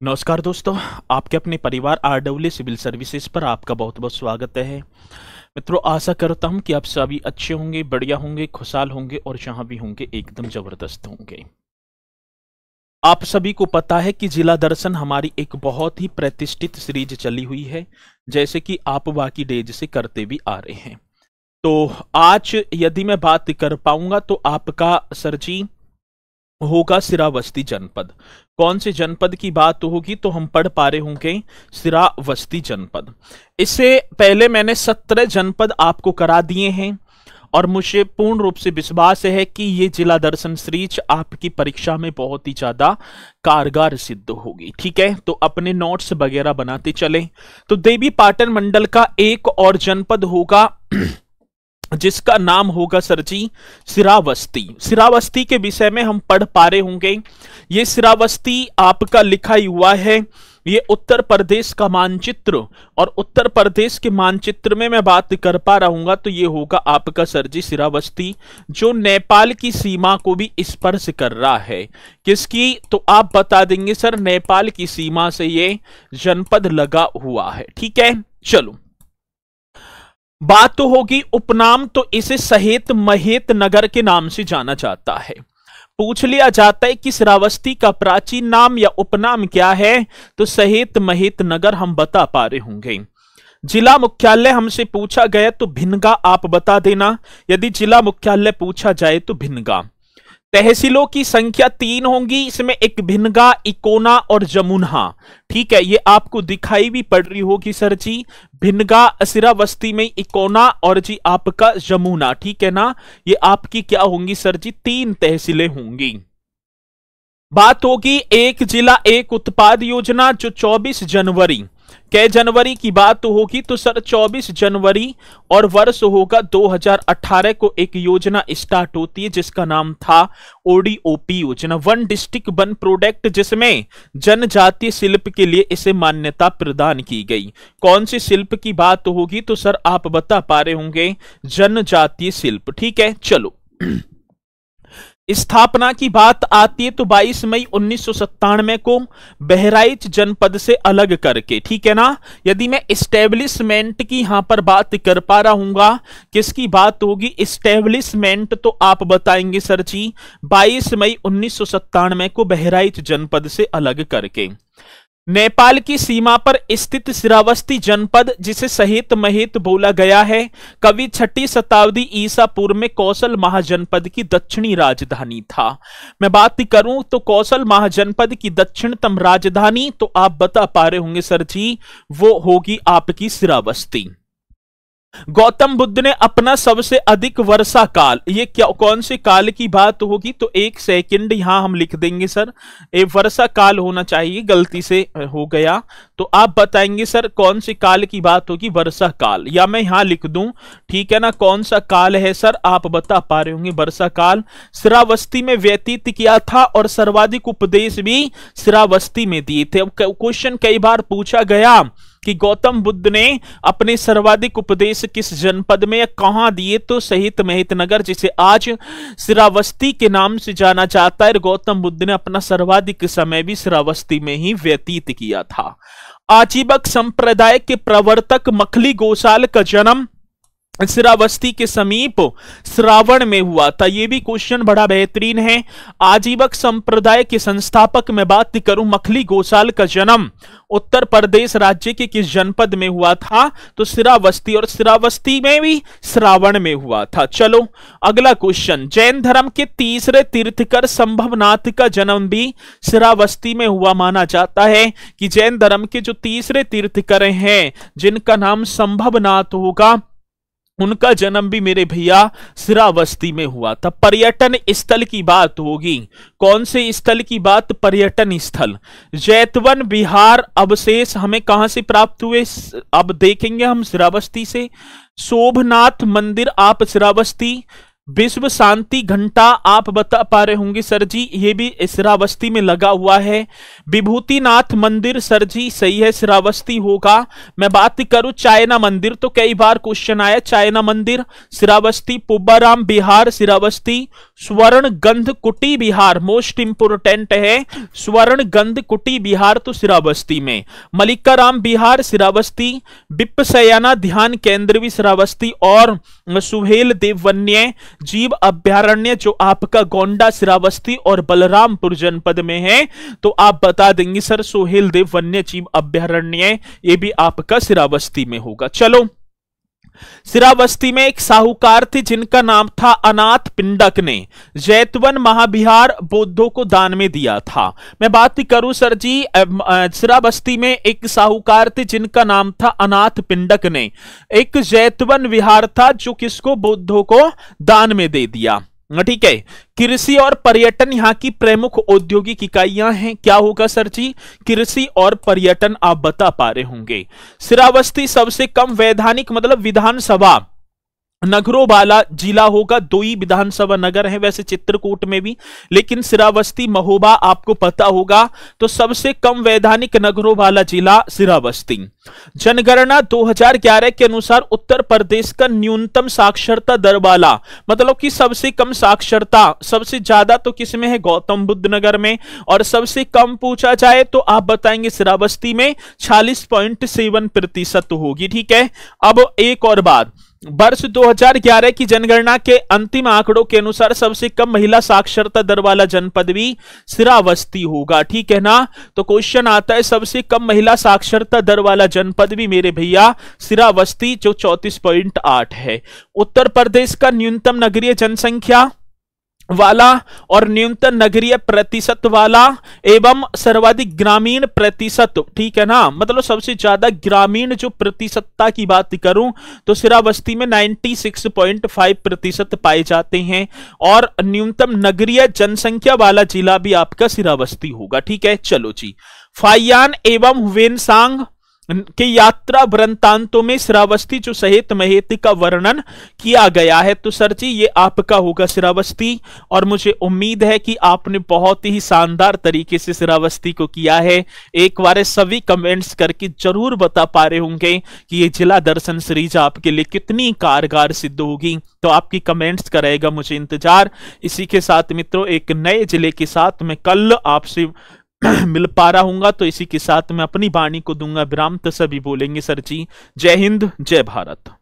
नमस्कार दोस्तों, आपके अपने परिवार आरडब्ल्यू सिविल सर्विसेज पर आपका बहुत बहुत स्वागत है। मित्रों, आशा करता हूं कि आप सभी अच्छे होंगे, बढ़िया होंगे, खुशहाल होंगे और जहां भी होंगे एकदम जबरदस्त होंगे। आप सभी को पता है कि जिला दर्शन हमारी एक बहुत ही प्रतिष्ठित सीरीज चली हुई है, जैसे कि आप बाकी डेज से करते भी आ रहे हैं। तो आज यदि मैं बात कर पाऊंगा तो आपका सर जी होगा श्रावस्ती जनपद। कौन से जनपद की बात होगी तो हम पढ़ पा रहे होंगे श्रावस्ती जनपद। इससे पहले मैंने 17 जनपद आपको करा दिए हैं और मुझे पूर्ण रूप से विश्वास है कि ये जिला दर्शन सीरीज आपकी परीक्षा में बहुत ही ज्यादा कारगर सिद्ध होगी। ठीक है, तो अपने नोट्स वगैरह बनाते चलें। तो देवी पाटन मंडल का एक और जनपद होगा जिसका नाम होगा सर जी श्रावस्ती। श्रावस्ती के विषय में हम पढ़ पा रहे होंगे। ये श्रावस्ती आपका लिखा ही हुआ है। ये उत्तर प्रदेश का मानचित्र, और उत्तर प्रदेश के मानचित्र में मैं बात कर पा रहूंगा तो ये होगा आपका सर जी श्रावस्ती, जो नेपाल की सीमा को भी स्पर्श कर रहा है। किसकी? तो आप बता देंगे सर, नेपाल की सीमा से ये जनपद लगा हुआ है। ठीक है, चलो बात तो होगी उपनाम, तो इसे सहेत महेत नगर के नाम से जाना जाता है। पूछ लिया जाता है कि श्रावस्ती का प्राचीन नाम या उपनाम क्या है, तो सहेत महेत नगर हम बता पा रहे होंगे। जिला मुख्यालय हमसे पूछा गया तो भिनगा आप बता देना, यदि जिला मुख्यालय पूछा जाए तो भिनगा। तहसीलों की संख्या 3 होंगी, इसमें एक भिनगा, इकोना और जमुना। ठीक है, ये आपको दिखाई भी पड़ रही होगी सर जी, भिनगा श्रावस्ती में, इकोना और जी आपका जमुना। ठीक है ना, ये आपकी क्या होंगी सर जी, 3 तहसीलें होंगी। बात होगी एक जिला एक उत्पाद योजना, जो 24 जनवरी, कै जनवरी की बात होगी तो सर 24 जनवरी और वर्ष होगा 2018 को एक योजना स्टार्ट होती है जिसका नाम था ओडीओपी योजना, वन डिस्ट्रिक्ट वन प्रोडक्ट, जिसमें जनजातीय शिल्प के लिए इसे मान्यता प्रदान की गई। कौन से शिल्प की बात होगी तो सर आप बता पा रहे होंगे जनजातीय शिल्प। ठीक है, चलो स्थापना की बात आती है तो 22 मई 1997 को बहराइच जनपद से अलग करके। ठीक है ना, यदि मैं एस्टेब्लिशमेंट की यहां पर बात कर पा रहा हूंगा, किसकी बात होगी, एस्टेब्लिशमेंट, तो आप बताएंगे सर जी 22 मई 1997 को बहराइच जनपद से अलग करके। नेपाल की सीमा पर स्थित श्रावस्ती जनपद, जिसे सहेत महेत बोला गया है, कभी 6ठी शताब्दी ईसा पूर्व में कौशल महाजनपद की दक्षिणी राजधानी था। मैं बात करूं तो कौशल महाजनपद की दक्षिणतम राजधानी, तो आप बता पा रहे होंगे सर जी, वो होगी आपकी श्रावस्ती। गौतम बुद्ध ने अपना सबसे अधिक वर्षा काल, ये क्या कौन से काल की बात होगी, तो एक सेकंड यहां हम लिख देंगे सर, ये वर्षा काल होना चाहिए, गलती से हो गया। तो आप बताएंगे सर कौन से काल की बात होगी, वर्षा काल, या मैं यहां लिख दूं। ठीक है ना, कौन सा काल है सर, आप बता पा रहे होंगे वर्षा काल। श्रावस्ती में व्यतीत किया था और सर्वाधिक उपदेश भी श्रावस्ती में दिए थे। अब क्वेश्चन कई बार पूछा गया कि गौतम बुद्ध ने अपने सर्वाधिक उपदेश किस जनपद में या कहां दिए, तो सहित महित नगर, जिसे आज श्रावस्ती के नाम से जाना जाता है। गौतम बुद्ध ने अपना सर्वाधिक समय भी श्रावस्ती में ही व्यतीत किया था। आजीवक संप्रदाय के प्रवर्तक मखली गोसाल का जन्म श्रावस्ती के समीप श्रावण में हुआ था। यह भी क्वेश्चन बड़ा बेहतरीन है। आजीवक संप्रदाय के संस्थापक में बात करूं, मखली गोसाल का जन्म उत्तर प्रदेश राज्य के किस जनपद में हुआ था, तो श्रावस्ती, और श्रावस्ती में भी श्रावण में हुआ था। चलो अगला क्वेश्चन, जैन धर्म के तीसरे तीर्थकर संभवनाथ का जन्म भी श्रावस्ती में हुआ माना जाता है, कि जैन धर्म के जो तीसरे तीर्थकर हैं जिनका नाम संभवनाथ होगा, उनका जन्म भी मेरे भैया श्रावस्ती में हुआ था। पर्यटन स्थल की बात होगी, कौन से स्थल की बात, पर्यटन स्थल। जैतवन विहार अवशेष हमें कहां से प्राप्त हुए, अब देखेंगे हम श्रावस्ती से। शोभनाथ मंदिर आप श्रावस्ती, विश्व शांति घंटा आप बता पा रहे होंगे सर जी, ये भी श्रावस्ती में लगा हुआ है। विभूतिनाथ मंदिर सर जी सही है, श्रावस्ती होगा। मैं बात करूं चाइना मंदिर, तो कई बार क्वेश्चन आया, चाइना मंदिर श्रावस्ती। पुब्बाराम बिहार श्रावस्ती। स्वर्ण गंध कुटी बिहार मोस्ट इंपोर्टेंट है, स्वर्ण गंध कुटी बिहार तो श्रावस्ती में। मलिकाराम बिहार श्रावस्ती। विपसयाना ध्यान केंद्र भी श्रावस्ती। और सुहेल देव वन्य जीव अभ्यारण्य जो आपका गोंडा श्रावस्ती और बलरामपुर जनपद में है, तो आप बता देंगे सर सुहेल देव वन्य जीव अभ्यारण्य, ये भी आपका श्रावस्ती में होगा। चलो, श्रावस्ती में एक साहूकार थे जिनका नाम था अनाथ पिंडक ने जैतवन महाविहार बौद्धों को दान में दिया था। मैं बात करूं सर जी, श्रावस्ती में एक साहूकार थे जिनका नाम था अनाथ पिंडक ने एक जैतवन विहार था जो किसको, बौद्धों को दान में दे दिया। ठीक है। कृषि और पर्यटन यहाँ की प्रमुख औद्योगिक इकाइयां हैं, क्या होगा सर जी, कृषि और पर्यटन आप बता पा रहे होंगे। श्रावस्ती सबसे कम वैधानिक मतलब विधानसभा नगरों वाला जिला होगा, 2 ही विधानसभा नगर है वैसे चित्रकूट में भी, लेकिन श्रावस्ती महोबा आपको पता होगा, तो सबसे कम वैधानिक नगरों वाला जिला श्रावस्ती। जनगणना 2011 के अनुसार उत्तर प्रदेश का न्यूनतम साक्षरता दर वाला, मतलब कि सबसे कम साक्षरता सबसे ज्यादा तो किसमें है, गौतम बुद्ध नगर में, और सबसे कम पूछा जाए तो आप बताएंगे श्रावस्ती में 46.7% होगी। ठीक है। अब एक और बात, वर्ष 2011 की जनगणना के अंतिम आंकड़ों के अनुसार सबसे कम महिला साक्षरता दर वाला जनपद भी श्रावस्ती होगा। ठीक है ना। तो क्वेश्चन आता है सबसे कम महिला साक्षरता दर वाला जनपद भी मेरे भैया श्रावस्ती जो 34.8 है। उत्तर प्रदेश का न्यूनतम नगरीय जनसंख्या वाला और न्यूनतम नगरीय प्रतिशत वाला एवं सर्वाधिक ग्रामीण प्रतिशत, ठीक है ना, मतलब सबसे ज्यादा ग्रामीण जो प्रतिशतता की बात करूं तो श्रावस्ती में 96.5% पाए जाते हैं, और न्यूनतम नगरीय जनसंख्या वाला जिला भी आपका श्रावस्ती होगा। ठीक है। चलो जी, फाइयान एवं हुवेनसांग के यात्रा वृंतांतों में श्रावस्ती जो सहित महेत का वर्णन किया गया है, तो सर जी ये आपका होगा श्रावस्ती। और मुझे उम्मीद है कि आपने बहुत ही शानदार तरीके से श्रावस्ती को किया है। एक बार सभी कमेंट्स करके जरूर बता पा रहे होंगे कि ये जिला दर्शन सीरीज आपके लिए कितनी कारगर सिद्ध होगी, तो आपकी कमेंट्स करेगा मुझे इंतजार। इसी के साथ मित्रों एक नए जिले के साथ मैं कल आपसे मिल पा रहा हूंगा, तो इसी के साथ मैं अपनी वाणी को दूंगा विराम, तो सभी बोलेंगे सर जी जय हिंद जय भारत।